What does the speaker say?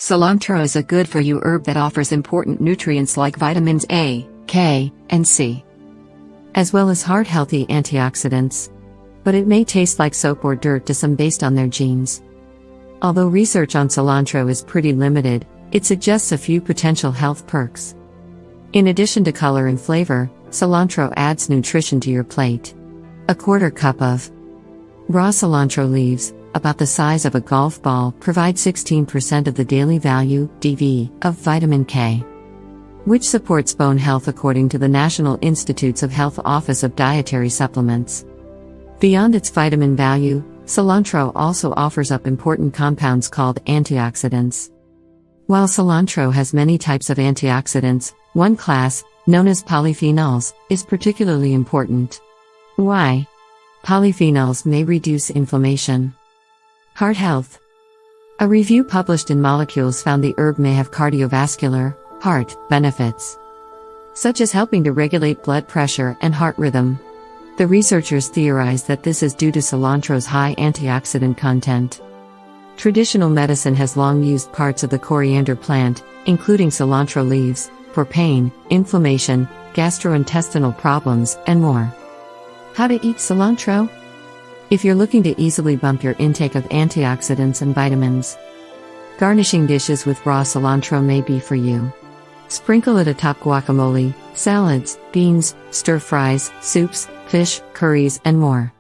Cilantro is a good-for-you herb that offers important nutrients like vitamins A, K, and C, as well as heart-healthy antioxidants. But it may taste like soap or dirt to some based on their genes. Although research on cilantro is pretty limited, it suggests a few potential health perks. In addition to color and flavor, cilantro adds nutrition to your plate. A quarter cup of raw cilantro leaves, about the size of a golf ball, provide 16% of the daily value, DV, of vitamin K, which supports bone health according to the National Institutes of Health Office of Dietary Supplements. Beyond its vitamin value, cilantro also offers up important compounds called antioxidants. While cilantro has many types of antioxidants, one class, known as polyphenols, is particularly important. Why? Polyphenols may reduce inflammation. Heart health. A review published in Molecules found the herb may have cardiovascular, heart, benefits, such as helping to regulate blood pressure and heart rhythm. The researchers theorize that this is due to cilantro's high antioxidant content. Traditional medicine has long used parts of the coriander plant, including cilantro leaves, for pain, inflammation, gastrointestinal problems, and more. How to eat cilantro? If you're looking to easily bump your intake of antioxidants and vitamins, garnishing dishes with raw cilantro may be for you. Sprinkle it atop guacamole, salads, beans, stir-fries, soups, fish, curries, and more.